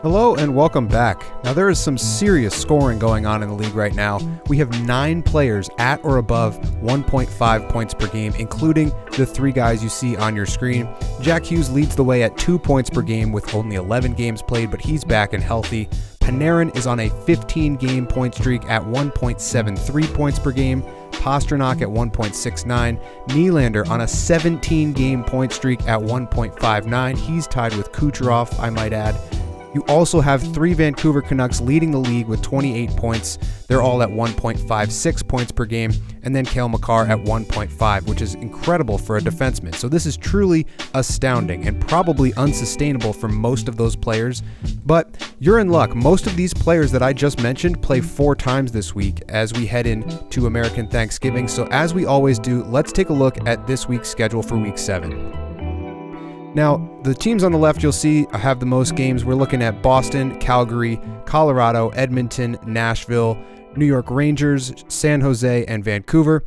Hello and welcome back. Now there is some serious scoring going on in the league right now. We have 9 players at or above 1.5 points per game, including the 3 guys you see on your screen. Jack Hughes leads the way at 2 points per game with only 11 games played, but he's back and healthy. Panarin is on a 15-game point streak at 1.73 points per game. Pastrnak at 1.69. Nylander on a 17-game point streak at 1.59. He's tied with Kucherov, I might add. You also have 3 Vancouver Canucks leading the league with 28 points. They're all at 1.56 points per game. And then Cale Makar at 1.5, which is incredible for a defenseman. So this is truly astounding and probably unsustainable for most of those players. But you're in luck. Most of these players that I just mentioned play 4 times this week as we head into American Thanksgiving. So as we always do, let's take a look at this week's schedule for Week 7. Now, the teams on the left you'll see have the most games. We're looking at Boston, Calgary, Colorado, Edmonton, Nashville, New York Rangers, San Jose, and Vancouver.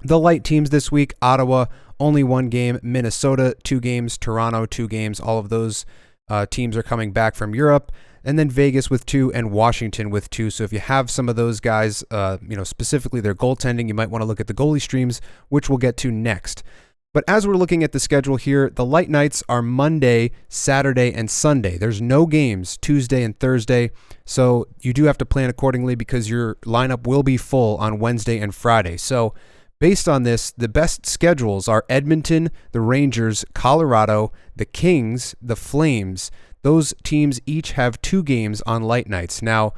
The light teams this week, Ottawa, only 1 game, Minnesota, 2 games, Toronto, 2 games. All of those teams are coming back from Europe. And then Vegas with 2 and Washington with 2. So if you have some of those guys, specifically their goaltending, you might want to look at the goalie streams, which we'll get to next. But as we're looking at the schedule here, the light nights are Monday, Saturday, and Sunday. There's no games Tuesday and Thursday, so you do have to plan accordingly because your lineup will be full on Wednesday and Friday. So based on this, the best schedules are Edmonton, the Rangers, Colorado, the Kings, the Flames. Those teams each have 2 games on light nights. Now,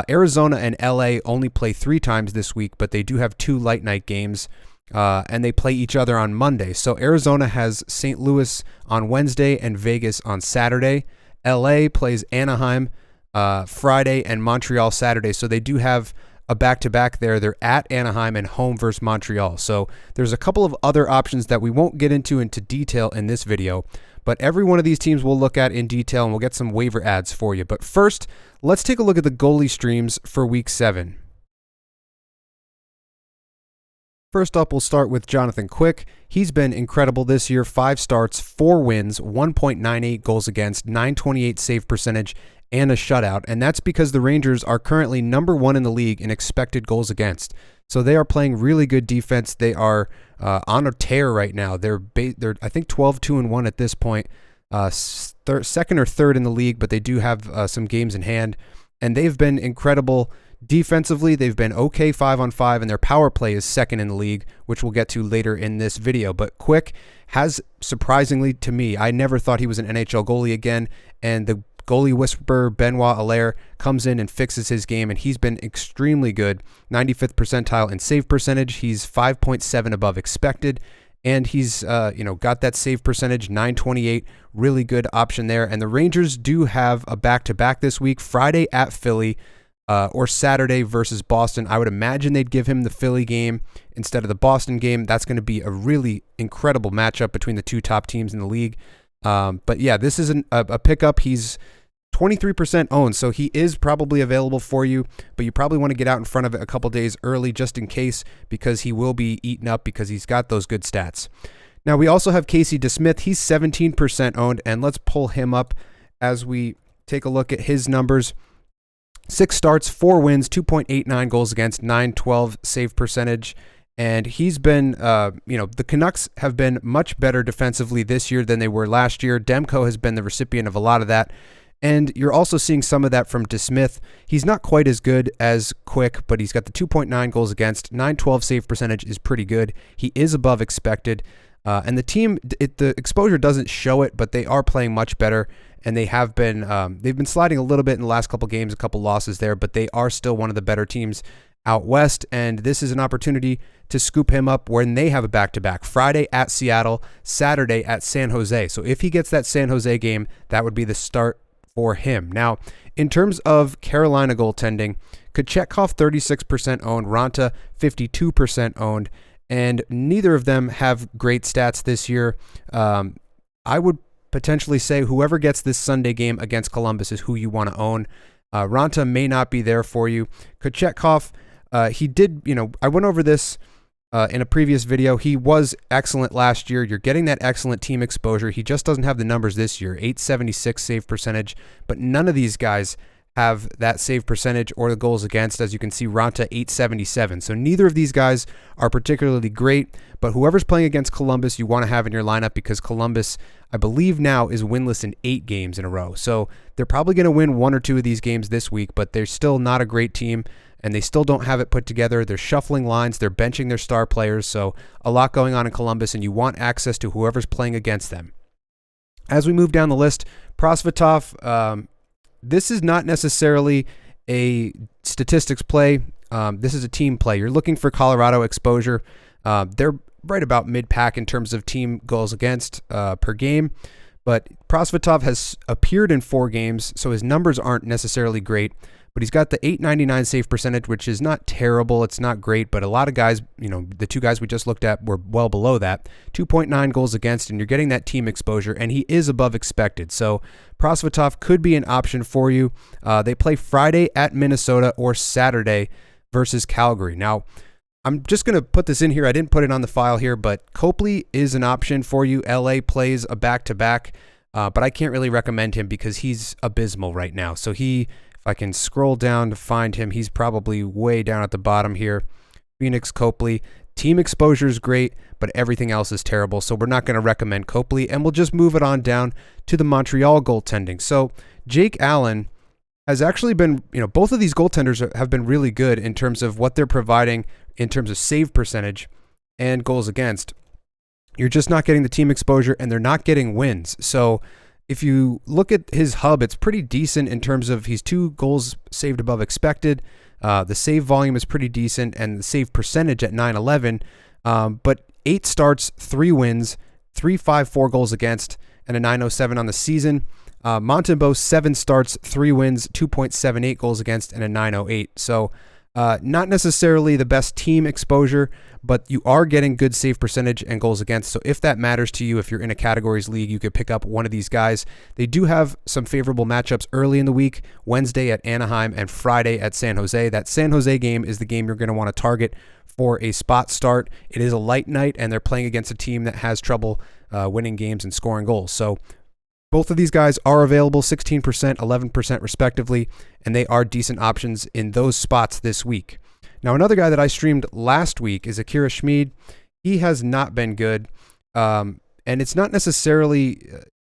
Arizona and LA only play 3 times this week, but they do have 2 light night games. And they play each other on Monday. So Arizona has St. Louis on Wednesday and Vegas on Saturday. LA plays Anaheim Friday and Montreal Saturday. So they do have a back-to-back there. They're at Anaheim and home versus Montreal. So there's a couple of other options that we won't get into detail in this video. But every one of these teams we'll look at in detail, and we'll get some waiver ads for you. But first, let's take a look at the goalie streams for Week 7. First up, we'll start with Jonathan Quick. He's been incredible this year. 5 starts, 4 wins, 1.98 goals against, 928 save percentage, and a shutout. And that's because the Rangers are currently number 1 in the league in expected goals against. So they are playing really good defense. They are on a tear right now. They're I think 12-2-1 at this point. Second or third in the league, but they do have some games in hand. And they've been incredible. Defensively, they've been okay 5-on-5, and their power play is second in the league, which we'll get to later in this video. But Quick has, surprisingly to me, I never thought he was an NHL goalie again, and the goalie whisperer Benoit Allaire comes in and fixes his game, and he's been extremely good. 95th percentile in save percentage. He's 5.7 above expected, and he's got that save percentage, 928, really good option there. And the Rangers do have a back-to-back this week, Friday at Philly, or Saturday versus Boston. I would imagine they'd give him the Philly game instead of the Boston game. That's going to be a really incredible matchup between the 2 top teams in the league. But yeah, this is a pickup. He's 23% owned, so he is probably available for you, but you probably want to get out in front of it a couple days early just in case, because he will be eaten up because he's got those good stats. Now, we also have Casey DeSmith. He's 17% owned, and let's pull him up as we take a look at his numbers. 6 starts, 4 wins, 2.89 goals against, 912 save percentage. And he's been, the Canucks have been much better defensively this year than they were last year. Demko has been the recipient of a lot of that. And you're also seeing some of that from DeSmith. He's not quite as good as Quick, but he's got the 2.9 goals against. 912 save percentage is pretty good. He is above expected. And the team, the exposure doesn't show it, but they are playing much better. And they have been, they've been sliding a little bit in the last couple games, a couple losses there, but they are still one of the better teams out west. And this is an opportunity to scoop him up when they have a back-to-back. Friday at Seattle, Saturday at San Jose. So if he gets that San Jose game, that would be the start for him. Now, in terms of Carolina goaltending, Kochetkov 36% owned, Ranta 52% owned, and neither of them have great stats this year. I would potentially say whoever gets this Sunday game against Columbus is who you want to own. Ranta may not be there for you. Kochetkov, he did, I went over this in a previous video. He was excellent last year. You're getting that excellent team exposure. He just doesn't have the numbers this year. 876 save percentage, but none of these guys have that save percentage or the goals against. As you can see, Ronta 877. So neither of these guys are particularly great, but whoever's playing against Columbus, you want to have in your lineup, because Columbus, I believe now, is winless in 8 games in a row. So they're probably going to win 1 or 2 of these games this week, but they're still not a great team, and they still don't have it put together. They're shuffling lines. They're benching their star players. So a lot going on in Columbus, and you want access to whoever's playing against them. As we move down the list, Prosvetov, this is not necessarily a statistics play. This is a team play. You're looking for Colorado exposure. They're right about mid-pack in terms of team goals against per game. But Prosvetov has appeared in 4 games, so his numbers aren't necessarily great. But he's got the 899 save percentage, which is not terrible. It's not great, but a lot of guys, the 2 guys we just looked at were well below that. 2.9 goals against, and you're getting that team exposure, and he is above expected. So Prosvetov could be an option for you. They play Friday at Minnesota or Saturday versus Calgary. Now, I'm just going to put this in here. I didn't put it on the file here, but Copley is an option for you. LA plays a back-to-back, but I can't really recommend him because he's abysmal right now. So if I can scroll down to find him, he's probably way down at the bottom here. Phoenix Copley. Team exposure is great, but everything else is terrible. So we're not going to recommend Copley, and we'll just move it on down to the Montreal goaltending. So Jake Allen has actually been, both of these goaltenders have been really good in terms of what they're providing in terms of save percentage and goals against. You're just not getting the team exposure, and they're not getting wins. So if you look at his hub, it's pretty decent in terms of he's 2 goals saved above expected. The save volume is pretty decent, and the save percentage at 911. But 8 starts, 3 wins, 354 goals against, and a 907 on the season. Montembeault, 7 starts, 3 wins, 2.78 goals against, and a 908. So not necessarily the best team exposure, but you are getting good save percentage and goals against. So if that matters to you, if you're in a categories league, you could pick up one of these guys. They do have some favorable matchups early in the week, Wednesday at Anaheim and Friday at San Jose. That San Jose game is the game you're going to want to target for a spot start. It is a light night, and they're playing against a team that has trouble winning games and scoring goals. So both of these guys are available, 16%, 11% respectively, and they are decent options in those spots this week. Now, another guy that I streamed last week is Akira Schmid. He has not been good, and it's not necessarily,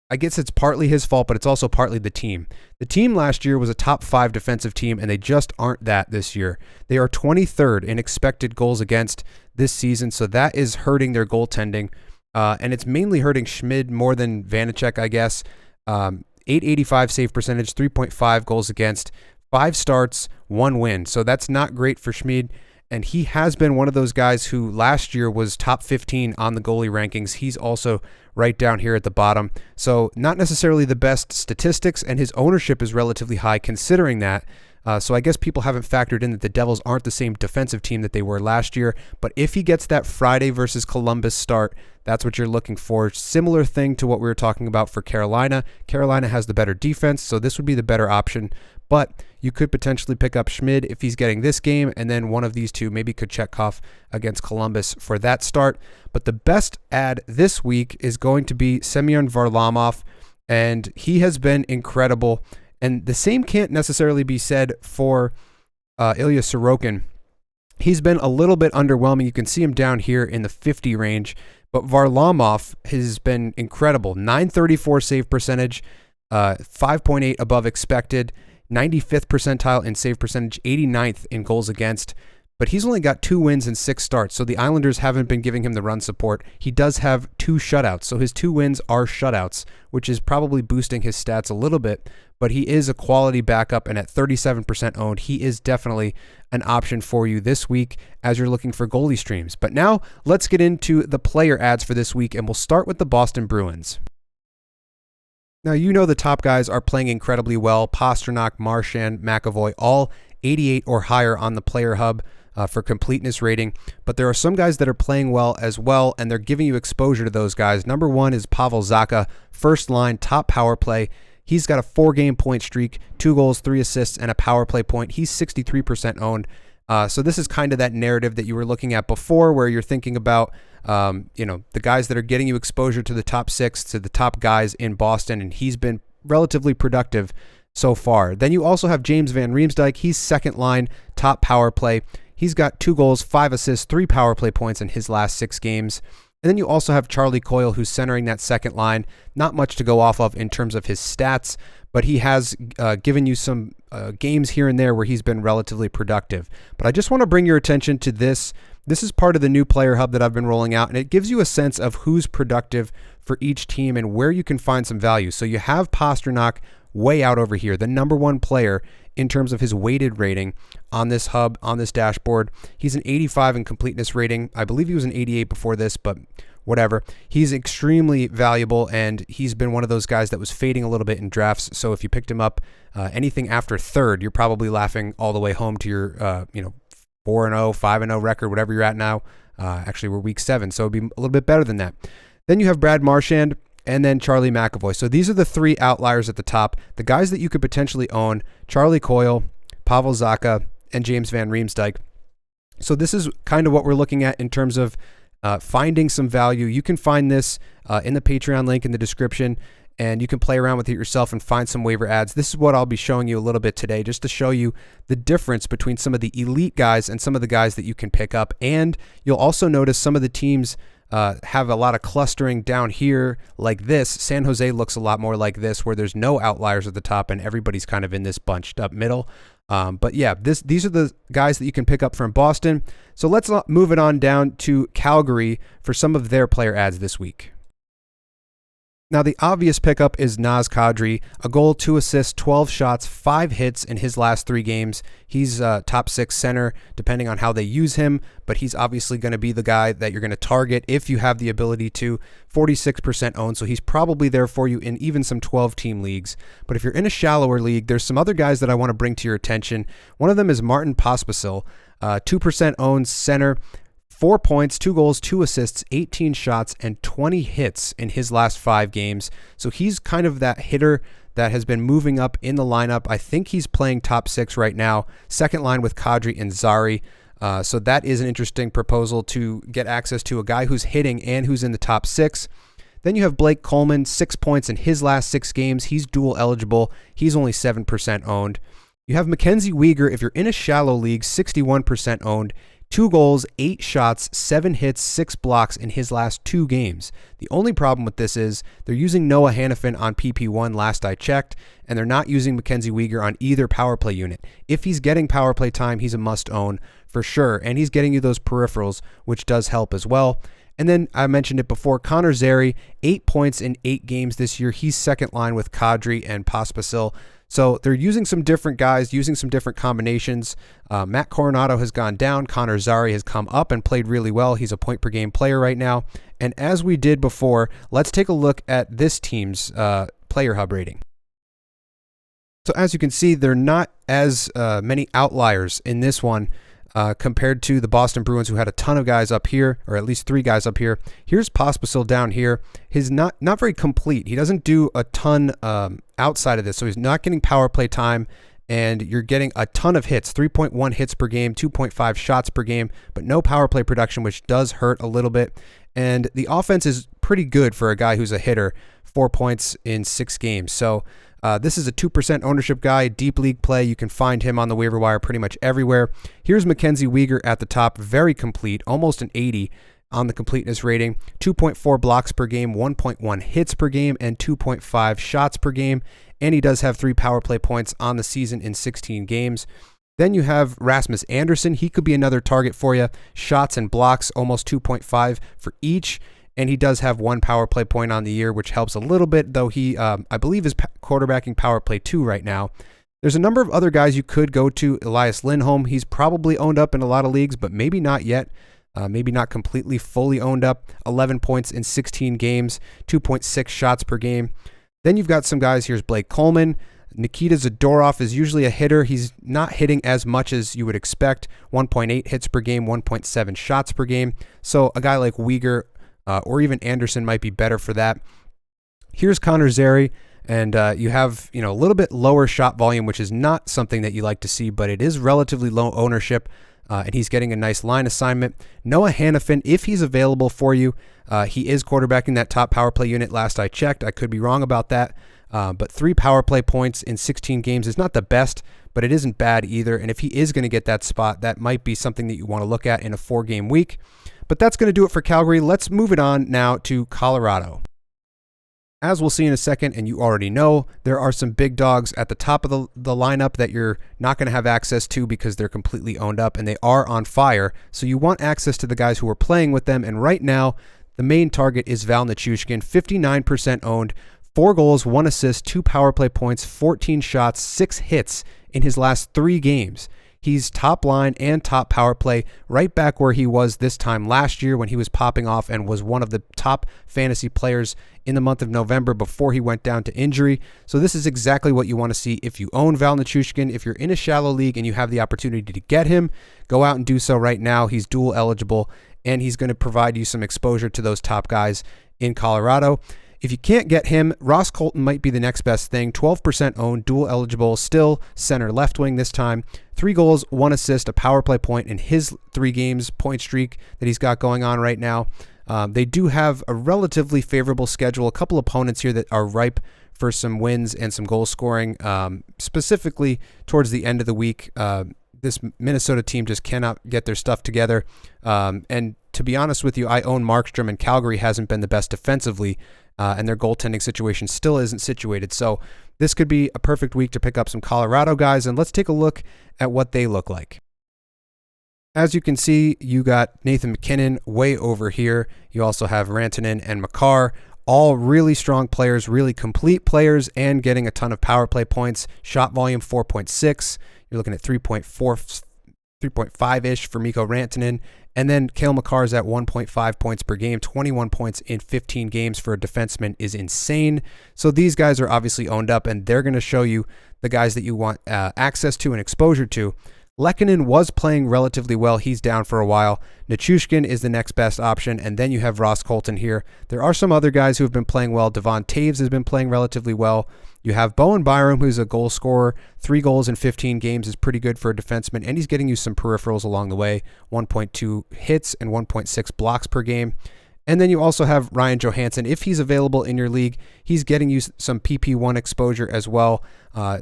I guess it's partly his fault, but it's also partly the team. The team last year was a top 5 defensive team, and they just aren't that this year. They are 23rd in expected goals against this season, so that is hurting their goaltending. And it's mainly hurting Schmid more than Vanacek, I guess. 885 save percentage, 3.5 goals against, 5 starts, 1 win. So that's not great for Schmid. And he has been one of those guys who last year was top 15 on the goalie rankings. He's also right down here at the bottom. So not necessarily the best statistics, and his ownership is relatively high considering that. So I guess people haven't factored in that the Devils aren't the same defensive team that they were last year. But if he gets that Friday versus Columbus start, that's what you're looking for. Similar thing to what we were talking about for Carolina. Carolina has the better defense, so this would be the better option. But you could potentially pick up Schmid if he's getting this game, and then one of these two, maybe Kochetkov against Columbus for that start. But the best ad this week is going to be Semyon Varlamov, and he has been incredible. And the same can't necessarily be said for Ilya Sorokin. He's been a little bit underwhelming. You can see him down here in the 50 range. But Varlamov has been incredible. 934 save percentage, 5.8 above expected, 95th percentile in save percentage, 89th in goals against. But he's only got 2 wins and 6 starts, so the Islanders haven't been giving him the run support. He does have 2 shutouts, so his 2 wins are shutouts, which is probably boosting his stats a little bit. But he is a quality backup, and at 37% owned, he is definitely an option for you this week as you're looking for goalie streams. But now let's get into the player ads for this week, and we'll start with the Boston Bruins. Now, you know the top guys are playing incredibly well. Pastrnak, Marchand, McAvoy, all 88 or higher on the player hub for completeness rating. But there are some guys that are playing well as well, and they're giving you exposure to those guys. Number 1 is Pavel Zacha, first line, top power play. He's got a 4-game point streak, 2 goals, 3 assists, and a power play point. He's 63% owned. So this is kind of that narrative that you were looking at before, where you're thinking about, the guys that are getting you exposure to the top 6, to the top guys in Boston, and he's been relatively productive so far. Then you also have James Van Riemsdyk. He's second line, top power play. He's got 2 goals, 5 assists, 3 power play points in his last 6 games. And then you also have Charlie Coyle, who's centering that second line. Not much to go off of in terms of his stats, but he has given you some games here and there where he's been relatively productive. But I just want to bring your attention to this. This is part of the new player hub that I've been rolling out, and it gives you a sense of who's productive for each team and where you can find some value. So you have Pastrnak way out over here, the #1 player in terms of his weighted rating on this hub, on this dashboard. He's an 85 in completeness rating. I believe he was an 88 before this, but whatever. He's extremely valuable, and he's been one of those guys that was fading a little bit in drafts. So if you picked him up anything after 3rd, you're probably laughing all the way home to your 4-0, 5-0 record, whatever you're at now. Actually, we're week 7, so it'd be a little bit better than that. Then you have Brad Marchand, and then Charlie McAvoy. So these are the 3 outliers at the top. The guys that you could potentially own: Charlie Coyle, Pavel Zacha, and James Van Riemsdyk. So this is kind of what we're looking at in terms of finding some value. You can find this in the Patreon link in the description, and you can play around with it yourself and find some waiver ads. This is what I'll be showing you a little bit today, just to show you the difference between some of the elite guys and some of the guys that you can pick up. And you'll also notice some of the teams have a lot of clustering down here like this. San Jose looks a lot more like this, where there's no outliers at the top and everybody's kind of in this bunched up middle. But yeah, these are the guys that you can pick up from Boston. So let's move it on down to Calgary for some of their player ads this week. Now, the obvious pickup is Naz Kadri, a goal, 2 assists, 12 shots, 5 hits in his last 3 games. He's top 6 center, depending on how they use him, but he's obviously going to be the guy that you're going to target if you have the ability to. 46% owned, so he's probably there for you in even some 12-team leagues. But if you're in a shallower league, there's some other guys that I want to bring to your attention. One of them is Martin Pospisil, 2% owned center. 4 points, 2 goals, 2 assists, 18 shots, and 20 hits in his last 5 games. So he's kind of that hitter that has been moving up in the lineup. I think he's playing top 6 right now, second line with Kadri and Zari. So that is an interesting proposal to get access to a guy who's hitting and who's in the top 6. Then you have Blake Coleman, 6 points in his last 6 games. He's dual eligible. He's only 7% owned. You have Mackenzie Weegar, if you're in a shallow league, 61% owned. 2 goals, 8 shots, 7 hits, 6 blocks in his last 2 games. The only problem with this is they're using Noah Hannafin on PP1 last I checked, and they're not using Mackenzie Weegar on either power play unit. If he's getting power play time, he's a must-own for sure, and he's getting you those peripherals, which does help as well. And then I mentioned it before, Connor Zary, 8 points in 8 games this year. He's second line with Kadri and Pospisil. So they're using some different guys, using some different combinations. Matt Coronado has gone down. Connor Zary has come up and played really well. He's a point-per-game player right now. And as we did before, let's take a look at this team's player hub rating. So as you can see, there are not as many outliers in this one compared to the Boston Bruins, who had a ton of guys up here, or at least 3 guys up here. Here's Pospisil down here. He's not very complete. He doesn't do a ton outside of this, so he's not getting power play time, and you're getting a ton of hits, 3.1 hits per game, 2.5 shots per game, but no power play production, which does hurt a little bit. And the offense is pretty good for a guy who's a hitter, 4 points in 6 games. So this is a 2% ownership guy, deep league play. You can find him on the waiver wire pretty much everywhere. Here's Mackenzie Weegar at the top, very complete, almost an 80 on the completeness rating, 2.4 blocks per game, 1.1 hits per game, and 2.5 shots per game. And he does have 3 power play points on the season in 16 games. Then you have Rasmus Andersson. He could be another target for you. Shots and blocks, almost 2.5 for each. And he does have 1 power play point on the year, which helps a little bit, though he, I believe, is quarterbacking power play 2 right now. There's a number of other guys you could go to. Elias Lindholm, he's probably owned up in a lot of leagues, but maybe not yet. Maybe not completely fully owned up. 11 points in 16 games, 2.6 shots per game. Then you've got some guys. Here's Blake Coleman. Nikita Zadorov is usually a hitter. He's not hitting as much as you would expect. 1.8 hits per game, 1.7 shots per game. So a guy like Weegar or even Anderson might be better for that. Here's Connor Zary, and you have a little bit lower shot volume, which is not something that you like to see, but it is relatively low ownership. and he's getting a nice line assignment. Noah Hannafin, if he's available for you, he is quarterbacking that top power play unit last I checked. I could be wrong about that, but 3 power play points in 16 games is not the best, but it isn't bad either. And if he is going to get that spot, that might be something that you want to look at in a 4-game week. But that's going to do it for Calgary. Let's move it on now to Colorado. As we'll see in a second, and you already know, there are some big dogs at the top of the lineup that you're not going to have access to because they're completely owned up and they are on fire. So you want access to the guys who are playing with them. And right now, the main target is Val Nichushkin, 59% owned, 4 goals, 1 assist, 2 power play points, 14 shots, 6 hits in his last 3 games. He's top line and top power play, right back where he was this time last year when he was popping off and was one of the top fantasy players in the month of November before he went down to injury. So this is exactly what you want to see if you own Val Nichushkin. If you're in a shallow league and you have the opportunity to get him, go out and do so right now. He's dual eligible and he's going to provide you some exposure to those top guys in Colorado. If you can't get him, Ross Colton might be the next best thing. 12% owned, dual eligible, still center left wing this time. 3 goals, 1 assist, a power play point in his 3 games point streak that he's got going on right now. They do have a relatively favorable schedule, a couple opponents here that are ripe for some wins and some goal scoring, specifically towards the end of the week. This Minnesota team just cannot get their stuff together. And to be honest with you, I own Markstrom, and Calgary hasn't been the best defensively, and their goaltending situation still isn't situated. So this could be a perfect week to pick up some Colorado guys, and let's take a look at what they look like. As you can see, you got Nathan McKinnon way over here. You also have Rantanen and Makar, all really strong players, really complete players, and getting a ton of power play points. Shot volume 4.6. You're looking at 3.5-ish for Mikko Rantanen. And then Cale Makar's at 1.5 points per game. 21 points in 15 games for a defenseman is insane. So these guys are obviously owned up, and they're going to show you the guys that you want access to and exposure to. Lehkonen was playing relatively well. He's down for a while. Nichushkin is the next best option, and then you have Ross Colton here. There are some other guys who have been playing well. Devon Taves has been playing relatively well. You have Bowen Byram, who's a goal scorer. 3 goals in 15 games is pretty good for a defenseman, and he's getting you some peripherals along the way. 1.2 hits and 1.6 blocks per game. And then you also have Ryan Johansson. If he's available in your league, he's getting you some PP1 exposure as well.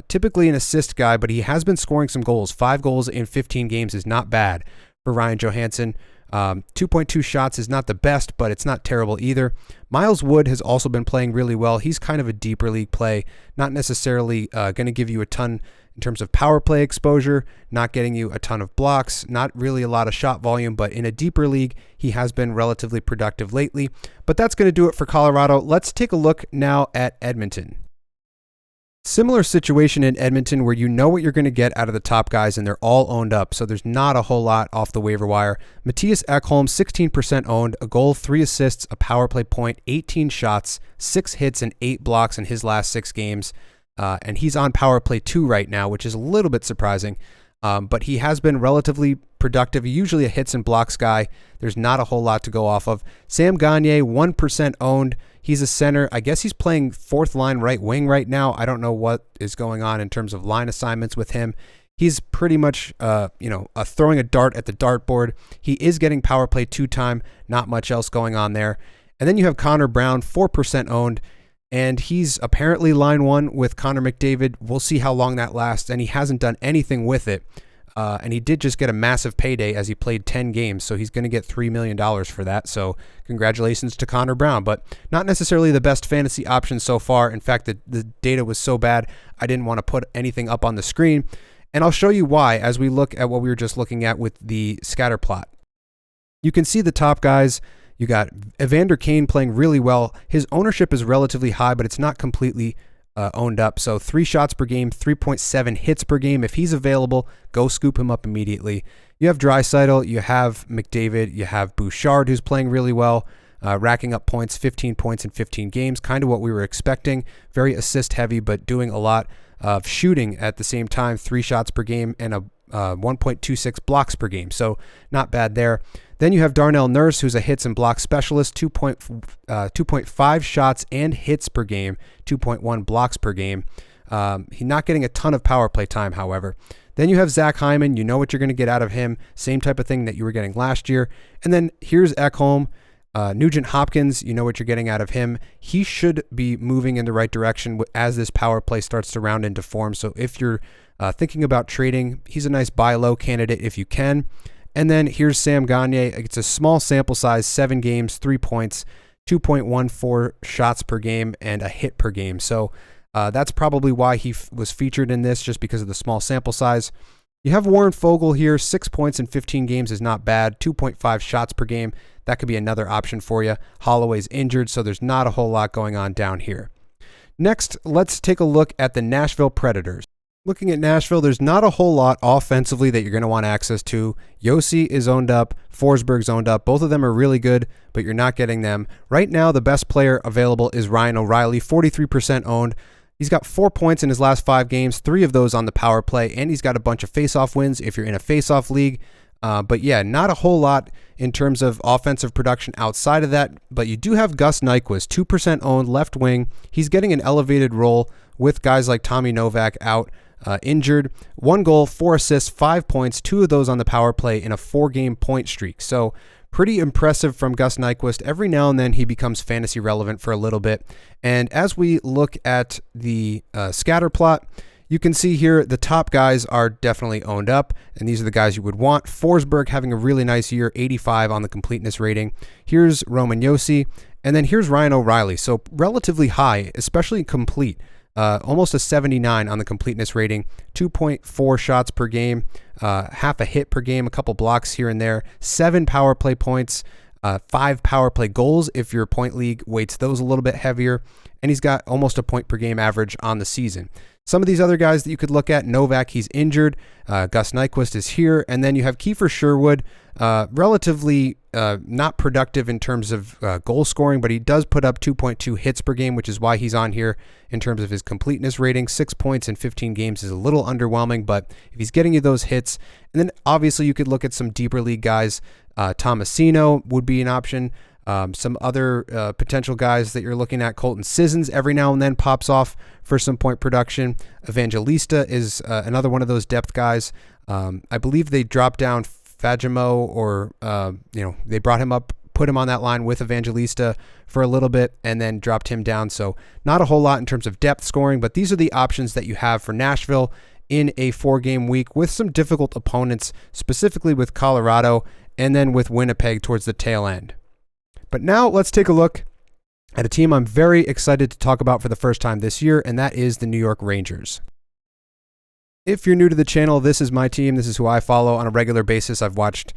Typically an assist guy, but he has been scoring some goals. 5 goals in 15 games is not bad for Ryan Johansson. 2.2 shots is not the best, but it's not terrible either. Miles Wood has also been playing really well. He's kind of a deeper league play, not necessarily going to give you a ton in terms of power play exposure, not getting you a ton of blocks, not really a lot of shot volume, but in a deeper league, he has been relatively productive lately. But that's going to do it for Colorado. Let's take a look now at Edmonton. Similar situation in Edmonton where you know what you're going to get out of the top guys and they're all owned up, so there's not a whole lot off the waiver wire. Matthias Ekholm, 16% owned, a goal, 3 assists, a power play point, 18 shots, 6 hits, and 8 blocks in his last 6 games. And he's on power play 2 right now, which is a little bit surprising. But he has been relatively productive, usually a hits and blocks guy. There's not a whole lot to go off of. Sam Gagner, 1% owned. He's a center. I guess he's playing 4th line right wing right now. I don't know what is going on in terms of line assignments with him. He's pretty much, throwing a dart at the dartboard. He is getting power play 2 time. Not much else going on there. And then you have Connor Brown, 4% owned. And he's apparently line 1 with Connor McDavid. We'll see how long that lasts. And he hasn't done anything with it. And he did just get a massive payday as he played 10 games. So he's going to get $3 million for that. So congratulations to Connor Brown. But not necessarily the best fantasy option so far. In fact, the data was so bad, I didn't want to put anything up on the screen. And I'll show you why as we look at what we were just looking at with the scatter plot. You can see the top guys. You got Evander Kane playing really well. His ownership is relatively high, but it's not completely owned up. So 3 shots per game, 3.7 hits per game. If he's available, go scoop him up immediately. You have Draisaitl, you have McDavid, you have Bouchard, who's playing really well, racking up points, 15 points in 15 games, kind of what we were expecting. Very assist heavy, but doing a lot of shooting at the same time, 3 shots per game and a 1.26 blocks per game. So not bad there. Then you have Darnell Nurse, who's a hits and blocks specialist, 2.5 shots and hits per game, 2.1 blocks per game. He's not getting a ton of power play time, however. Then you have Zach Hyman. You know what you're going to get out of him. Same type of thing that you were getting last year. And then here's Ekholm. Nugent Hopkins, you know what you're getting out of him. He should be moving in the right direction as this power play starts to round into form. So if you're thinking about trading, he's a nice buy low candidate if you can. And then here's Sam Gagner. It's a small sample size, 7 games, 3 points, 2.14 shots per game, and a hit per game. So that's probably why he was featured in this, just because of the small sample size. You have Warren Fogle here. 6 points in 15 games is not bad. 2.5 shots per game. That could be another option for you. Holloway's injured, so there's not a whole lot going on down here. Next, let's take a look at the Nashville Predators. Looking at Nashville, there's not a whole lot offensively that you're going to want access to. Yossi is owned up. Forsberg's owned up. Both of them are really good, but you're not getting them. Right now, the best player available is Ryan O'Reilly, 43% owned. He's got 4 points in his last 5 games, 3 of those on the power play, and he's got a bunch of face-off wins if you're in a face-off league. But yeah, not a whole lot in terms of offensive production outside of that. But you do have Gus Nyquist, 2% owned, left wing. He's getting an elevated role with guys like Tommy Novak out injured. 1 goal, 4 assists, 5 points, 2 of those on the power play in a 4-game point streak. So pretty impressive from Gus Nyquist. Every now and then he becomes fantasy relevant for a little bit. And as we look at the scatter plot, you can see here the top guys are definitely owned up, and these are the guys you would want. Forsberg having a really nice year, 85 on the completeness rating. Here's Roman Josi, and then here's Ryan O'Reilly. So relatively high, especially complete. Almost a 79 on the completeness rating, 2.4 shots per game, half a hit per game, a couple blocks here and there, 7 power play points, 5 power play goals if your point league weights those a little bit heavier, and he's got almost a point per game average on the season. Some of these other guys that you could look at, Novak, he's injured. Gus Nyquist is here. And then you have Kiefer Sherwood, relatively not productive in terms of goal scoring, but he does put up 2.2 hits per game, which is why he's on here in terms of his completeness rating. 6 points in 15 games is a little underwhelming, but if he's getting you those hits, and then obviously you could look at some deeper league guys. Tomasino would be an option. Some other potential guys that you're looking at, Colton Sissons every now and then pops off for some point production. Evangelista is another one of those depth guys. I believe they dropped down Fagemo, or they brought him up, put him on that line with Evangelista for a little bit, and then dropped him down. So not a whole lot in terms of depth scoring, but these are the options that you have for Nashville in a 4-game week with some difficult opponents, specifically with Colorado and then with Winnipeg towards the tail end. But now let's take a look at a team I'm very excited to talk about for the first time this year, and that is the New York Rangers. If you're new to the channel, this is my team. This is who I follow on a regular basis. I've watched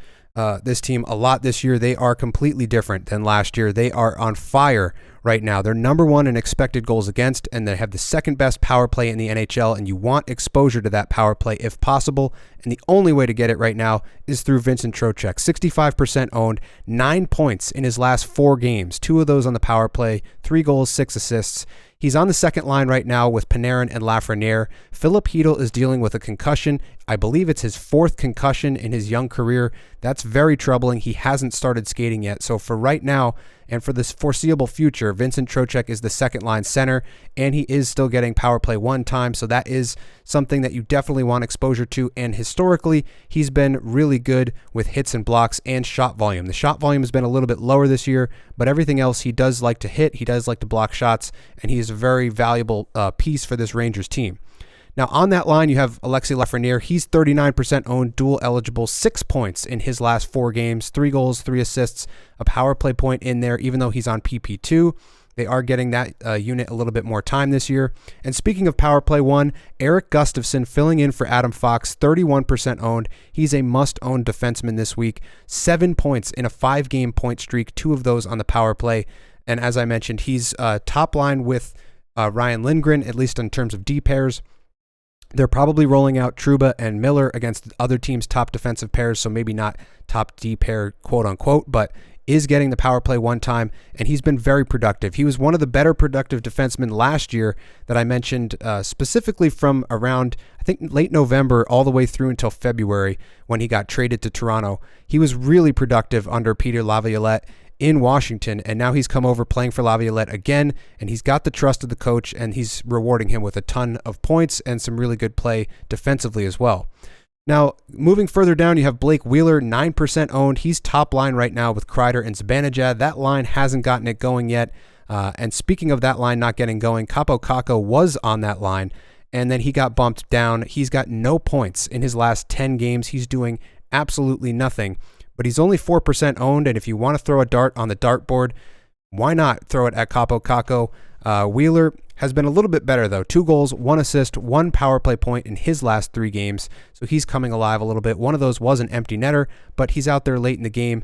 this team a lot this year. They are completely different than last year. They are on fire right now. They're number 1 in expected goals against, and they have the 2nd best power play in the NHL, and you want exposure to that power play if possible, and the only way to get it right now is through Vincent Trocheck. 65% owned, 9 points in his last 4 games, 2 of those on the power play, 3 goals, 6 assists. He's on the second line right now with Panarin and Lafreniere. Philip Hedl is dealing with a concussion. I believe it's his 4th concussion in his young career. That's very troubling. He hasn't started skating yet. So for right now and for this foreseeable future, Vincent Trocheck is the second line center, and he is still getting power play 1 time. So that is something that you definitely want exposure to. And historically, he's been really good with hits and blocks and shot volume. The shot volume has been a little bit lower this year, but everything else, he does like to hit. He does like to block shots, and he is a very valuable piece for this Rangers team. Now, on that line, you have Alexis Lafreniere. He's 39% owned, dual eligible, 6 points in his last 4 games, 3 goals, 3 assists, a power play point in there, even though he's on PP2. They are getting that unit a little bit more time this year. And speaking of power play 1, Eric Gustafsson filling in for Adam Fox, 31% owned. He's a must-own defenseman this week. 7 points in a 5-game point streak, 2 of those on the power play. And as I mentioned, he's top line with Ryan Lindgren, at least in terms of D pairs. They're probably rolling out Trouba and Miller against other teams' top defensive pairs, so maybe not top D pair, quote unquote, but is getting the power play 1 time, and he's been very productive. He was one of the better productive defensemen last year that I mentioned, specifically from around, I think, late November all the way through until February when he got traded to Toronto. He was really productive under Peter Laviolette, in Washington, and now he's come over playing for Laviolette again, and he's got the trust of the coach, and he's rewarding him with a ton of points and some really good play defensively as well. Now, moving further down, you have Blake Wheeler, 9% owned. He's top line right now with Kreider and Zibanejad. That line hasn't gotten it going yet. And speaking of that line not getting going, Capo Caco was on that line, and then he got bumped down. He's got no points in his last 10 games. He's doing absolutely nothing, but he's only 4% owned, and if you want to throw a dart on the dartboard, why not throw it at Capo Caco? Wheeler has been a little bit better, though. 2 goals, 1 assist, 1 power play point in his last 3 games, so he's coming alive a little bit. One of those was an empty netter, but he's out there late in the game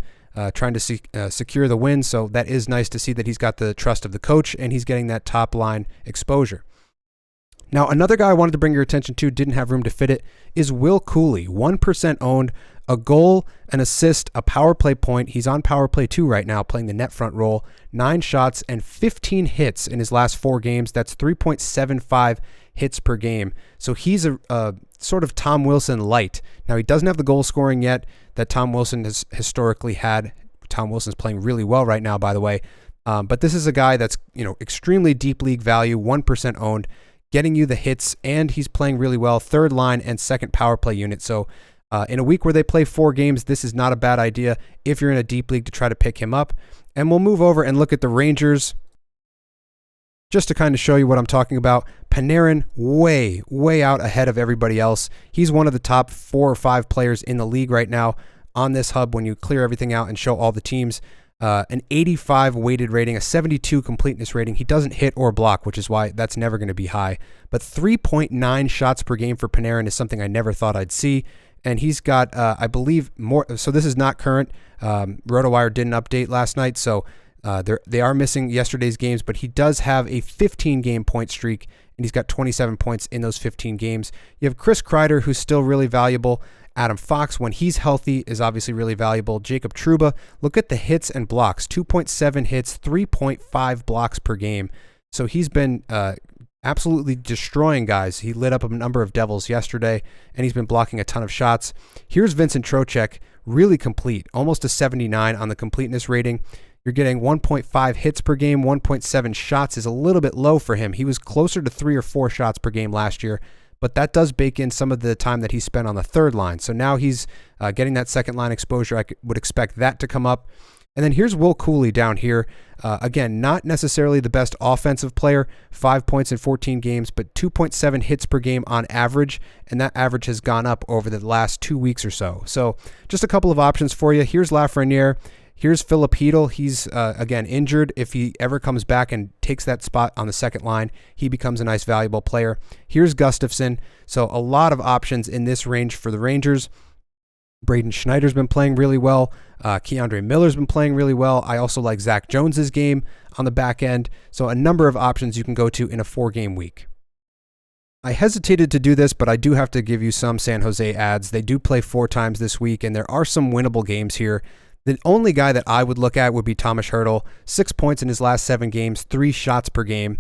trying to secure the win, so that is nice to see that he's got the trust of the coach, and he's getting that top-line exposure. Now, another guy I wanted to bring your attention to, didn't have room to fit it, is Will Cooley, 1% owned, a goal, an assist, a power play point. He's on power play 2 right now, playing the net front role, 9 shots and 15 hits in his last 4 games. That's 3.75 hits per game. So he's a sort of Tom Wilson light. Now, he doesn't have the goal scoring yet that Tom Wilson has historically had. Tom Wilson's playing really well right now, by the way. But this is a guy that's, extremely deep league value, 1% owned, getting you the hits, and he's playing really well, 3rd line and 2nd power play unit. So in a week where they play 4 games, this is not a bad idea if you're in a deep league to try to pick him up. And we'll move over and look at the Rangers just to kind of show you what I'm talking about. Panarin way, way out ahead of everybody else. He's one of the top 4 or 5 players in the league right now on this hub when you clear everything out and show all the teams. An 85 weighted rating, a 72 completeness rating. He doesn't hit or block, which is why that's never going to be high. But 3.9 shots per game for Panarin is something I never thought I'd see. And he's got, I believe, more. So this is not current. Rotowire didn't update last night, so they are missing yesterday's games. But he does have a 15-game point streak, and he's got 27 points in those 15 games. You have Chris Kreider, who's still really valuable. Adam Fox, when he's healthy, is obviously really valuable. Jacob Trouba, look at the hits and blocks. 2.7 hits, 3.5 blocks per game. So he's been absolutely destroying guys. He lit up a number of Devils yesterday, and he's been blocking a ton of shots. Here's Vincent Trocheck, really complete, almost a 79 on the completeness rating. You're getting 1.5 hits per game, 1.7 shots is a little bit low for him. He was closer to 3 or 4 shots per game last year, but that does bake in some of the time that he spent on the 3rd line. So now he's getting that 2nd line exposure. I would expect that to come up. And then here's Will Cooley down here. Again, not necessarily the best offensive player, 5 points in 14 games, but 2.7 hits per game on average, and that average has gone up over the last 2 weeks or so. So just a couple of options for you. Here's Lafreniere. Here's Philip Hedl. He's, again, injured. If he ever comes back and takes that spot on the 2nd line, he becomes a nice, valuable player. Here's Gustafsson. So a lot of options in this range for the Rangers. Braden Schneider's been playing really well. Keandre Miller's been playing really well. I also like Zach Jones's game on the back end. So a number of options you can go to in a 4-game week. I hesitated to do this, but I do have to give you some San Jose Adds. They do play 4 times this week, and there are some winnable games here. The only guy that I would look at would be Thomas Hertl. 6 points in his last 7 games, 3 shots per game.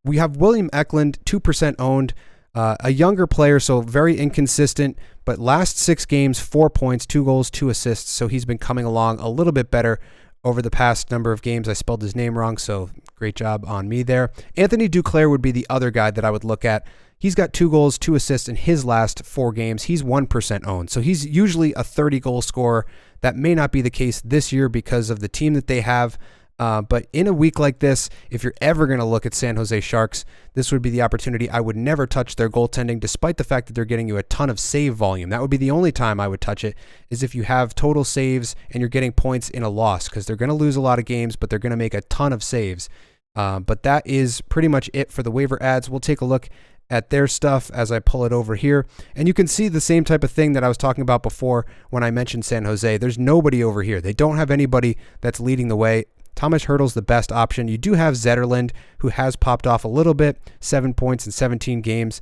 We have William Eklund, 2% owned. A younger player, so very inconsistent, but last 6 games, 4 points, 2 goals, 2 assists. So he's been coming along a little bit better over the past number of games. I spelled his name wrong, so great job on me there. Anthony Duclair would be the other guy that I would look at. He's got 2 goals, 2 assists in his last 4 games. He's 1% owned. So he's usually a 30-goal scorer. That may not be the case this year because of the team that they have. But in a week like this, if you're ever going to look at San Jose Sharks, this would be the opportunity. I would never touch their goaltending, despite the fact that they're getting you a ton of save volume. That would be the only time I would touch it, is if you have total saves and you're getting points in a loss, because they're going to lose a lot of games, but they're going to make a ton of saves. But that is pretty much it for the waiver ads. We'll take a look at their stuff as I pull it over here. And you can see the same type of thing that I was talking about before when I mentioned San Jose. There's nobody over here. They don't have anybody that's leading the way. Thomas Hertl's the best option. You do have Zetterlund, who has popped off a little bit, 7 points in 17 games.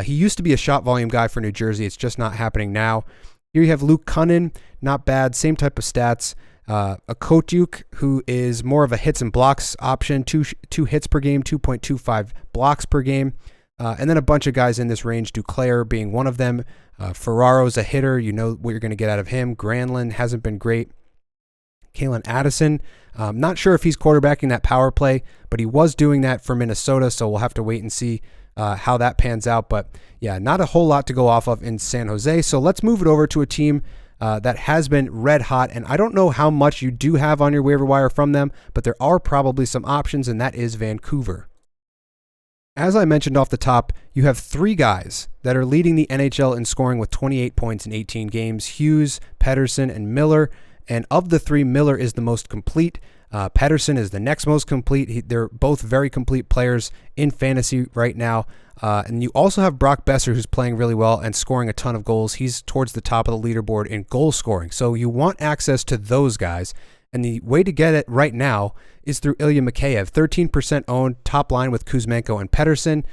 He used to be a shot volume guy for New Jersey. It's just not happening now. Here you have Luke Cunnin, not bad, same type of stats. A Kotyuk, who is more of a hits and blocks option, two hits per game, 2.25 blocks per game. And then a bunch of guys in this range, Duclair being one of them. Ferraro's a hitter. You know what you're going to get out of him. Granlund hasn't been great. Kalen Addison. Not sure if he's quarterbacking that power play, but he was doing that for Minnesota, so we'll have to wait and see how that pans out. But yeah, not a whole lot to go off of in San Jose. So let's move it over to a team that has been red hot, and I don't know how much you do have on your waiver wire from them, but there are probably some options, and that is Vancouver. As I mentioned off the top, you have 3 guys that are leading the NHL in scoring with 28 points in 18 games: Hughes, Pettersson, and Miller. And of the 3, Miller is the most complete. Pettersson is the next most complete. They're both very complete players in fantasy right now. And you also have Brock Besser, who's playing really well and scoring a ton of goals. He's towards the top of the leaderboard in goal scoring. So you want access to those guys. And the way to get it right now is through Ilya Mikheyev, 13% owned, top line with Kuzmenko and Pettersson.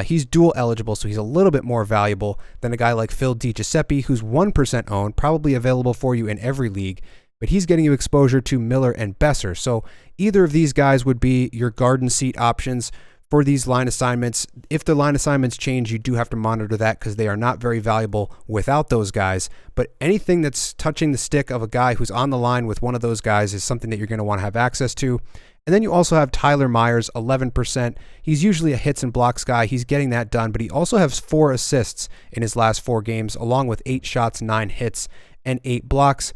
He's dual eligible, so he's a little bit more valuable than a guy like Phil DiGiuseppe, who's 1% owned, probably available for you in every league, but he's getting you exposure to Miller and Besser. So either of these guys would be your garden seat options for these line assignments. If the line assignments change, you do have to monitor that because they are not very valuable without those guys. But anything that's touching the stick of a guy who's on the line with one of those guys is something that you're going to want to have access to. And then you also have Tyler Myers, 11%. He's usually a hits and blocks guy. He's getting that done, but he also has 4 assists in his last 4 games, along with 8 shots, 9 hits, and 8 blocks.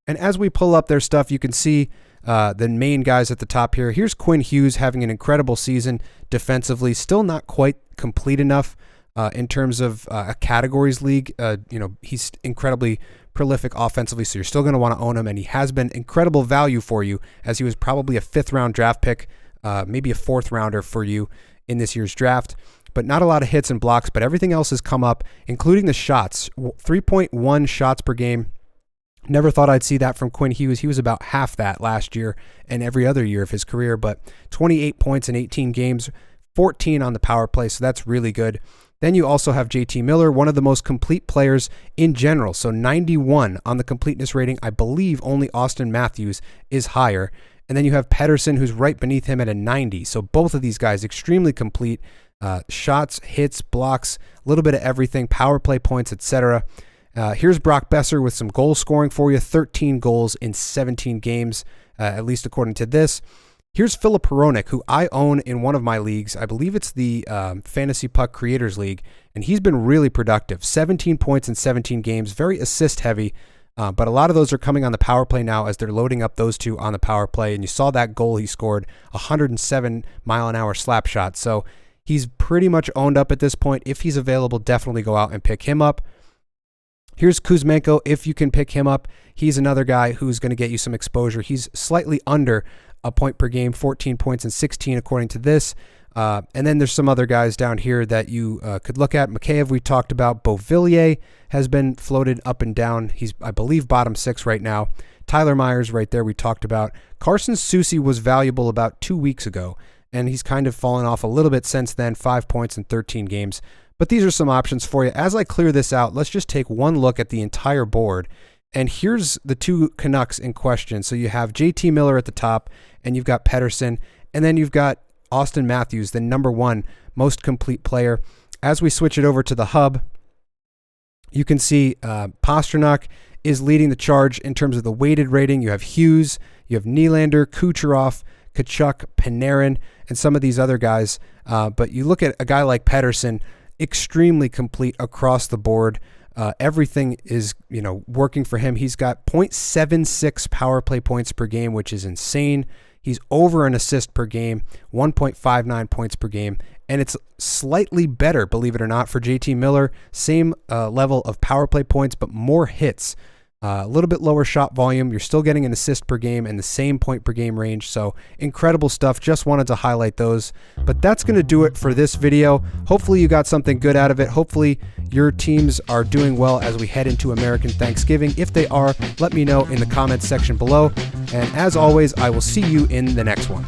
And as we pull up their stuff, you can see the main guys at the top here. Here's Quinn Hughes having an incredible season defensively, still not quite complete enough in terms of a categories league. He's incredibly prolific offensively, so you're still going to want to own him, and he has been incredible value for you, as he was probably a 5th-round draft pick, maybe a 4th-rounder for you in this year's draft. But not a lot of hits and blocks, but everything else has come up, including the shots. 3.1 shots per game. Never thought I'd see that from Quinn Hughes. He was about half that last year and every other year of his career, but 28 points in 18 games, 14 on the power play, so that's really good. Then you also have JT Miller, one of the most complete players in general, so 91 on the completeness rating. I believe only Austin Matthews is higher. And then you have Pettersson, who's right beneath him at a 90. So both of these guys extremely complete. Shots, hits, blocks, a little bit of everything, power play points, etc. Here's Brock Besser with some goal scoring for you, 13 goals in 17 games, at least according to this. Here's Filip Hronek, who I own in one of my leagues. I believe it's the Fantasy Puck Creators League, and he's been really productive. 17 points in 17 games, very assist heavy, but a lot of those are coming on the power play now as they're loading up those 2 on the power play, and you saw that goal he scored, 107-mile-an-hour slap shot. So he's pretty much owned up at this point. If he's available, definitely go out and pick him up. Here's Kuzmenko. If you can pick him up, he's another guy who's going to get you some exposure. He's slightly under a point per game, 14 points and 16 according to this. And then there's some other guys down here that you could look at. Mikheyev, we talked about. Beauvillier has been floated up and down. He's, I believe, bottom 6 right now. Tyler Myers right there we talked about. Carson Soucy was valuable about 2 weeks ago, and he's kind of fallen off a little bit since then, 5 points in 13 games. But these are some options for you. As I clear this out, let's just take one look at the entire board. And here's the 2 Canucks in question. So you have JT Miller at the top, and you've got Pettersson, and then you've got Austin Matthews, the number 1 most complete player. As we switch it over to the hub, you can see Pastrnak is leading the charge in terms of the weighted rating. You have Hughes, you have Nylander, Kucherov, Tkachuk, Panarin, and some of these other guys. But you look at a guy like Pettersson, extremely complete across the board. Everything is, working for him. He's got 0.76 power play points per game, which is insane. He's over an assist per game, 1.59 points per game, and it's slightly better, believe it or not, for JT Miller. Same level of power play points, but more hits. A little bit lower shot volume. You're still getting an assist per game and the same point per game range. So incredible stuff. Just wanted to highlight those. But that's going to do it for this video. Hopefully you got something good out of it. Hopefully your teams are doing well as we head into American Thanksgiving. If they are, let me know in the comments section below. And as always, I will see you in the next one.